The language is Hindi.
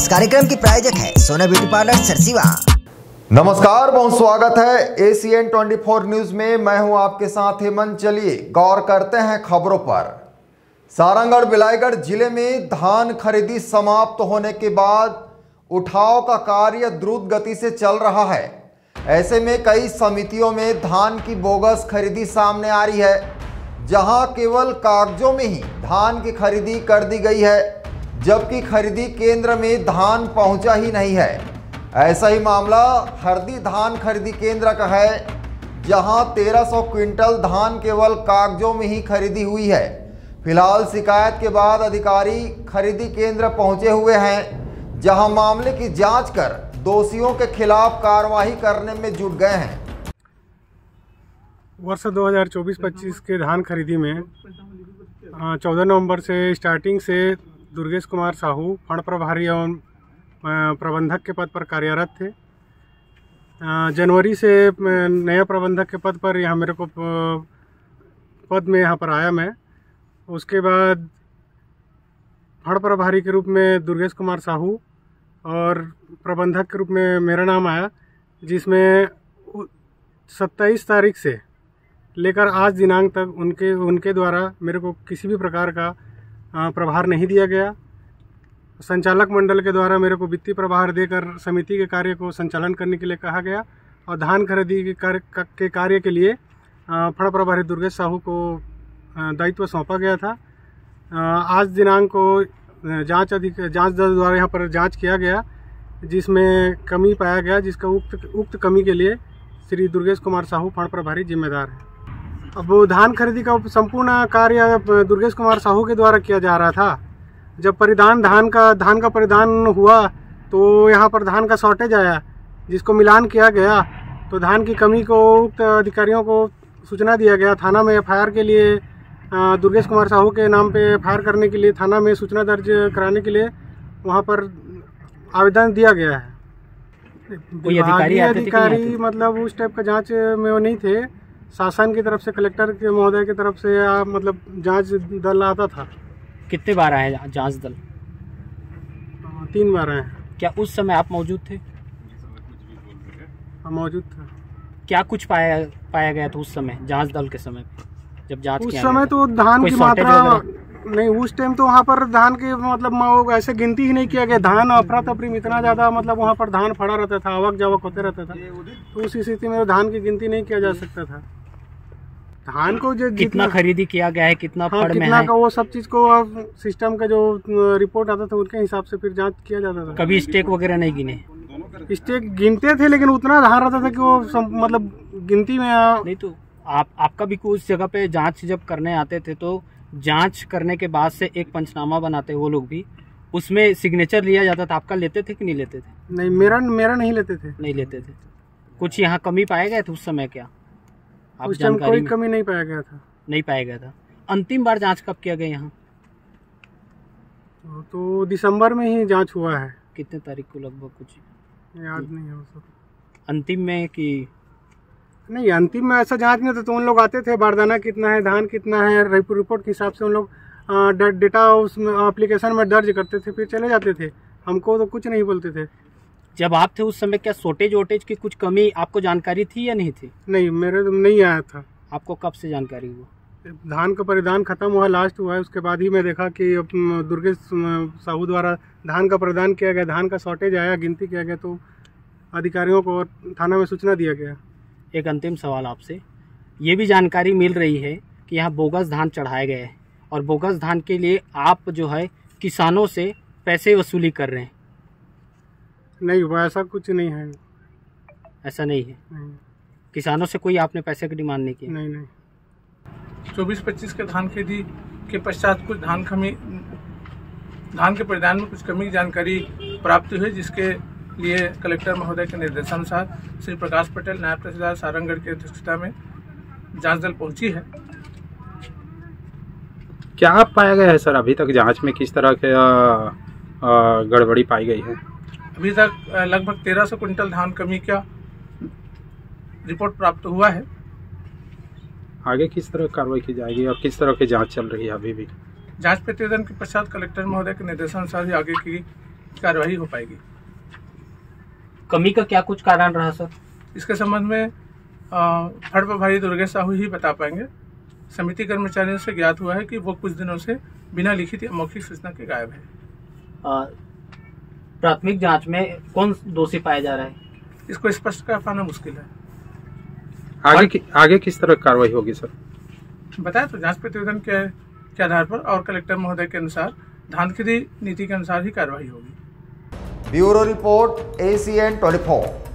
इस कार्यक्रम की प्रायोजक है सोना ब्यूटी पार्लर सरसीवा। नमस्कार, बहुत स्वागत है ACN 24 न्यूज में। मैं हूं आपके साथ हेमंत। चलिए गौर करते हैं खबरों पर। सारंगढ़ बिलाईगढ़ जिले में धान खरीदी समाप्त होने के बाद उठाव का कार्य द्रुत गति से चल रहा है। ऐसे में कई समितियों में धान की बोगस खरीदी सामने आ रही है, जहां केवल कागजों में ही धान की खरीदी कर दी गई है, जबकि खरीदी केंद्र में धान पहुंचा ही नहीं है। ऐसा ही मामला हरदी धान खरीदी केंद्र का है, जहां 1300 क्विंटल धान केवल कागजों में ही खरीदी हुई है। फिलहाल शिकायत के बाद अधिकारी खरीदी केंद्र पहुंचे हुए हैं, जहां मामले की जांच कर दोषियों के खिलाफ कार्रवाई करने में जुट गए हैं। वर्ष 2024-25 के धान खरीदी में 14 नवंबर से स्टार्टिंग से दुर्गेश कुमार साहू फंड प्रभारी एवं प्रबंधक के पद पर कार्यरत थे। जनवरी से नया प्रबंधक के पद पर यहाँ मेरे को पद में यहाँ पर आया मैं। उसके बाद फंड प्रभारी के रूप में दुर्गेश कुमार साहू और प्रबंधक के रूप में मेरा नाम आया, जिसमें 27 तारीख से लेकर आज दिनांक तक उनके द्वारा मेरे को किसी भी प्रकार का प्रभार नहीं दिया गया। संचालक मंडल के द्वारा मेरे को वित्तीय प्रभार देकर समिति के कार्य को संचालन करने के लिए कहा गया और धान खरीदी के कार्य के लिए फंड प्रभारी दुर्गेश साहू को दायित्व सौंपा गया था। आज दिनांक को जांच दल द्वारा यहाँ पर जांच किया गया, जिसमें कमी पाया गया, जिसका उक्त कमी के लिए श्री दुर्गेश कुमार साहू फंड प्रभारी जिम्मेदार है। अब धान खरीदी का संपूर्ण कार्य दुर्गेश कुमार साहू के द्वारा किया जा रहा था। जब धान का परिधान हुआ तो यहाँ पर धान का शॉर्टेज आया, जिसको मिलान किया गया, तो धान की कमी को उक्त अधिकारियों को सूचना दिया गया। थाना में FIR के लिए दुर्गेश कुमार साहू के नाम पे FIR करने के लिए थाना में सूचना दर्ज कराने के लिए वहाँ पर आवेदन दिया गया है। अधिकारी मतलब उस टाइप का जांच में वो नहीं थे। शासन की तरफ से, कलेक्टर के महोदय की तरफ से मतलब जांच दल आता था। कितने बार आए जांच दल? 3 बार आए। क्या उस समय आप मौजूद थे? मौजूद था। क्या कुछ पाया गया था उस समय जांच दल के समय जब जांच उस समय तो धान की मात्रा नहीं, उस टाइम तो वहाँ पर धान की मतलब ऐसे गिनती ही नहीं किया गया। धान अफरा तफरी में इतना ज़्यादा मतलब वहाँ पर धान फड़ा रहता था, आवक जावक होते रहता था, तो उस स्थिति में धान की गिनती नहीं किया जा सकता था। धान को जो कितना खरीदी किया गया है, कितना फड़ में है, का वो सब चीज को सिस्टम का जो रिपोर्ट आता था उनके हिसाब से फिर जांच किया जाता था। कभी स्टेक वगैरह नहीं गिने? स्टेक गिनते थे, लेकिन उतना धान रहता था कि वो मतलब गिनती में नहीं। तो आपका भी कुछ जगह पे जांच जब करने आते थे तो जांच करने के बाद से एक पंचनामा बनाते वो लोग भी, उसमें सिग्नेचर लिया जाता था। आपका लेते थे कि नहीं लेते थे? नहीं, मेरा नहीं लेते थे। नहीं लेते थे। कुछ यहाँ कमी पाया गया था उस समय? क्या उस टाइम कोई कमी नहीं पाया गया था। नहीं पाया गया था। अंतिम बार जांच कब किया गया यहाँ? तो दिसंबर में ही जांच हुआ है। कितने तारीख को लगभग? कुछ याद नहीं है वो सब। अंतिम में कि नहीं, अंतिम में ऐसा जांच नहीं होता। तो उन लोग आते थे, बारदाना कितना है, धान कितना है, रिपोर्ट के हिसाब से उन लोग डेटा उसमें एप्लीकेशन में दर्ज करते थे, फिर चले जाते थे। हमको तो कुछ नहीं बोलते थे। जब आप थे उस समय क्या शॉर्टेज वोटेज की कुछ कमी आपको जानकारी थी या नहीं थी? नहीं, मेरे तो नहीं आया था। आपको कब से जानकारी हुआ? धान का परिधान खत्म हुआ, लास्ट हुआ है, उसके बाद ही मैं देखा कि दुर्गेश साहू द्वारा धान का परिधान किया गया, धान का शॉर्टेज आया, गिनती किया गया, तो अधिकारियों को थाना में सूचना दिया गया। एक अंतिम सवाल आपसे, ये भी जानकारी मिल रही है कि यहाँ बोगस धान चढ़ाए गए हैं और बोगस धान के लिए आप जो है किसानों से पैसे वसूली कर रहे हैं। नहीं, वो ऐसा कुछ नहीं है। ऐसा नहीं है? नहीं। किसानों से कोई आपने पैसे की डिमांड नहीं की? नहीं। 24-25 के धान खेती के पश्चात कुछ धान के परिधान में कुछ कमी की जानकारी प्राप्त हुई, जिसके लिए कलेक्टर महोदय के निर्देशानुसार श्री प्रकाश पटेल नायब तहसीलदार सारंगढ़ की अध्यक्षता में जांच दल पहुंची है। क्या पाया गया है सर अभी तक जांच में? किस तरह के गड़बड़ी पाई गई है? अभी तक लगभग 1300 क्विंटल धान कमी का रिपोर्ट प्राप्त हुआ है। आगे किस तरह कार्रवाई की जाएगी और किस तरह की जांच चल रही है? अभी भी जांच प्रतिवेदन के पश्चात कलेक्टर महोदय के निर्देशानुसार ही आगे की कार्रवाई हो पाएगी। कमी का क्या कुछ कारण रहा सर? इसके संबंध में फड़ प्रभारी दुर्गेश साहू ही बता पाएंगे। समिति कर्मचारियों से ज्ञात हुआ है कि वो कुछ दिनों से बिना लिखित या मौखिक सूचना के गायब है। प्राथमिक जांच में कौन दोषी पाया जा रहा है, इसको स्पष्ट कर पाना मुश्किल है। आगे किस तरह कार्रवाई होगी सर? बताया तो, जांच प्रतिवेदन के आधार पर और कलेक्टर महोदय के अनुसार धान खरीदी नीति के अनुसार ही कार्रवाई होगी। Bureau report ACN 24।